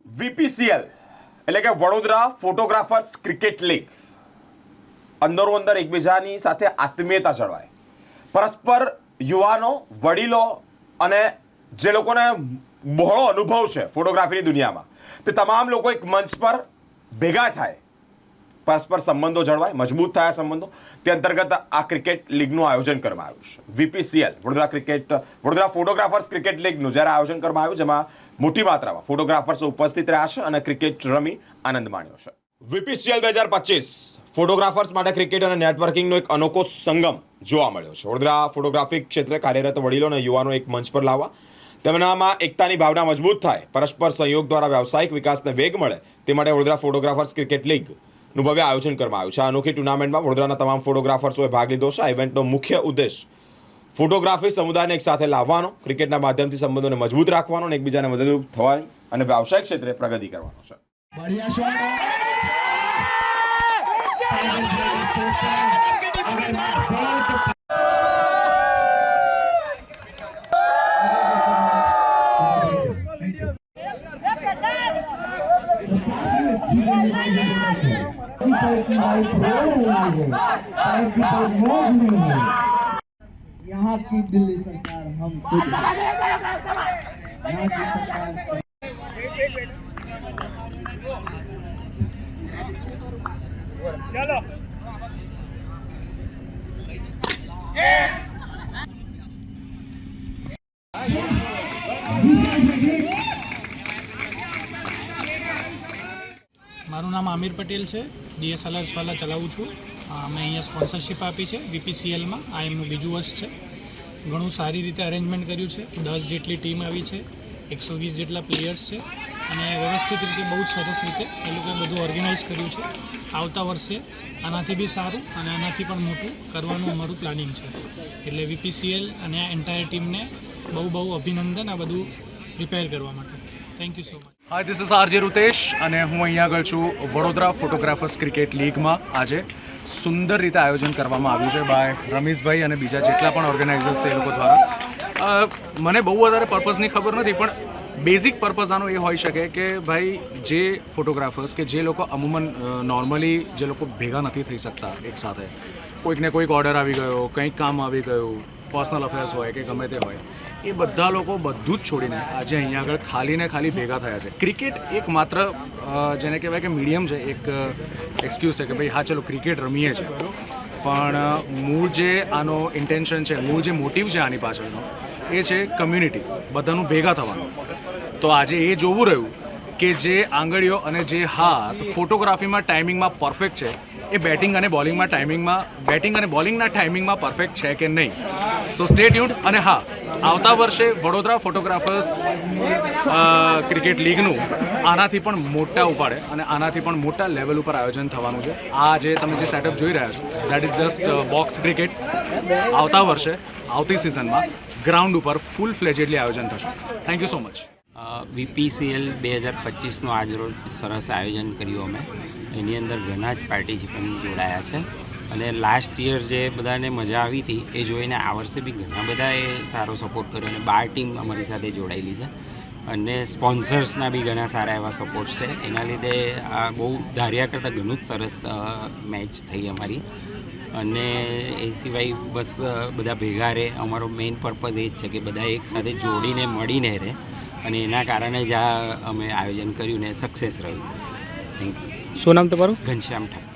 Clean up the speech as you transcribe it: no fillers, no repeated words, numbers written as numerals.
વીપીસીએલ એટલે કે Vadodara photographers cricket league અંદરો અંદર એકબીજાની સાથે આત્મીયતા જળવાય, પરસ્પર યુવાનો, વડીલો અને જે લોકોને બહોળો અનુભવ છે ફોટોગ્રાફીની દુનિયામાં, તે તમામ લોકો એક મંચ પર ભેગા થાય, પરસ્પર સંબંધો જળવાય, મજબૂત થયા સંબંધો. તે અંતર્ગત આ ક્રિકેટ લીગનું આયોજન કરવામાં આવ્યું છે. વીપીસીએલ વડોદરા ફોટોગ્રાફર્સ ક્રિકેટ લીગનું જ્યારે આયોજન કરવામાં આવ્યું, જેમાં મોટી માત્રામાં ફોટોગ્રાફર્સ ઉપસ્થિત રહ્યા છે અને ક્રિકેટ રમી આનંદ માણ્યો છે. વીપીસીએલ 2025 ફોટોગ્રાફર્સ માટે ક્રિકેટ અને નેટવર્કિંગનો એક અનોખો સંગમ જોવા મળ્યો છે. વડોદરા ફોટોગ્રાફી ક્ષેત્રે કાર્યરત વડીલો અને યુવાનો એક મંચ પર લાવવા, તેમનામાં એકતાની ભાવના મજબૂત થાય, પરસ્પર સહયોગ દ્વારા વ્યાવસાયિક વિકાસને વેગ મળે, તે માટે વડોદરા ફોટોગ્રાફર્સ ક્રિકેટ લીગનું ભવ્ય આયોજન કરવામાં આવ્યું છે. આ અનોખી ટુર્નામેન્ટમાં વડોદરાના તમામ ફોટોગ્રાફર્સોએ ભાગ લીધો છે. આ ઇવેન્ટનો મુખ્ય ઉદ્દેશ ફોટોગ્રાફી સમુદાયને એક સાથે લાવવાનો, ક્રિકેટના માધ્યમથી સંબંધોને મજબૂત રાખવાનો અને એકબીજાને મદદરૂપ થવાની અને વ્યાવસાયિક ક્ષેત્રે પ્રગતિ કરવાનો છે. यहाँ की दिल्ली सरकार हम खुद यहाँ की सरकार चलो મારું નામ આમિર પટેલ છે. ડીએસએલઆર્સ વાલા ચલાવું છું. મેં અહીંયા સ્પોન્સરશિપ આપી છે વીપીસીએલમાં. આ એમનું બીજું વર્ષ છે. ઘણું સારી રીતે અરેન્જમેન્ટ કર્યું છે. 10 જેટલી ટીમ આવી છે, 120 જેટલા પ્લેયર્સ છે અને વ્યવસ્થિત રીતે બહુ સરસ રીતે એ લોકોએ બધું ઓર્ગેનાઇઝ કર્યું છે. આવતા વર્ષે આનાથી બી સારું અને આનાથી પણ મોટું કરવાનું અમારું પ્લાનિંગ છે. એટલે વીપીસીએલ અને આ એન્ટાયર ટીમને બહુ બહુ અભિનંદન આ બધું પ્રિપેર કરવા માટે. Thank you so much. Hi, this is RJ Rutesh અને હું અહીંયા આગળ છું વડોદરા ફોટોગ્રાફર્સ ક્રિકેટ લીગમાં. આજે સુંદર રીતે આયોજન કરવામાં આવ્યું છે બાય રમેશભાઈ અને બીજા જેટલા પણ ઓર્ગેનાઇઝર્સ છે એ લોકો દ્વારા. મને બહુ વધારે પર્પઝની ખબર નથી, પણ બેઝિક પર્પઝ આનો એ હોઈ શકે કે ભાઈ જે ફોટોગ્રાફર્સ કે જે લોકો અમુમન નોર્મલી જે લોકો ભેગા નથી થઈ શકતા એકસાથે, કોઈકને કોઈક ઓર્ડર આવી ગયો, કંઈક કામ આવી ગયું, પર્સનલ અફેર્સ હોય કે ગમે તે હોય, એ બધા લોકો બધું જ છોડીને આજે અહીંયા આગળ ખાલી ને ખાલી ભેગા થયા છે. ક્રિકેટ એક માત્ર જેને કહેવાય કે મીડિયમ છે, એક એક્સક્યુઝ છે કે ભાઈ હા ચલો ક્રિકેટ રમીએ છીએ, પણ મૂળ જે આનો ઇન્ટેન્શન છે, મૂળ જે મોટિવ છે આની પાછળનો, એ છે કમ્યુનિટી, બધાનું ભેગા થવાનું. તો આજે એ જોવું રહ્યું કે જે આંગળીઓ અને જે હાથ ફોટોગ્રાફીમાં ટાઈમિંગમાં પરફેક્ટ છે, એ બેટિંગ અને બોલિંગના ટાઈમિંગમાં પરફેક્ટ છે કે નહીં. સો સ્ટે ટ્યુન્ડ. અને હા, આવતા વર્ષે વડોદરા ફોટોગ્રાફર્સ ક્રિકેટ લીગનું આનાથી પણ મોટા ઉપાડે અને આનાથી પણ મોટા લેવલ ઉપર આયોજન થવાનું છે. આ જે તમે જે સેટઅપ જોઈ રહ્યા છો, that is just box cricket. આવતા વર્ષે આવતી સિઝનમાં ગ્રાઉન્ડ ઉપર ફૂલ ફ્લેજેડલી આયોજન થશે. Thank you so much. VPCL 2025નું આજરોજ સરસ આયોજન કર્યું અમે. એની અંદર ઘણા જ પાર્ટિસિપન્ટ જોડાયા છે અને લાસ્ટ યર જે બધાને મજા આવી હતી એ જોઈને આ વર્ષે બી ઘણા બધાએ સારો સપોર્ટ કર્યો અને 12 ટીમ અમારી સાથે જોડાયેલી છે અને સ્પોન્સર્સના બી ઘણા સારા એવા સપોર્ટ છે. એના લીધે આ બહુ ધાર્યા કરતાં ઘણું જ સરસ મેચ થઈ અમારી. અને એ સિવાય બસ બધા ભેગા રહે. અમારો મેઇન પર્પઝ એ જ છે કે બધા એક સાથે જોડીને મળીને રહે અને એના કારણે જ આ અમે આયોજન કર્યું ને સક્સેસ રહ્યું. Thank you. શું નામ તમારું? ઘનશ્યામ ઠાકોર.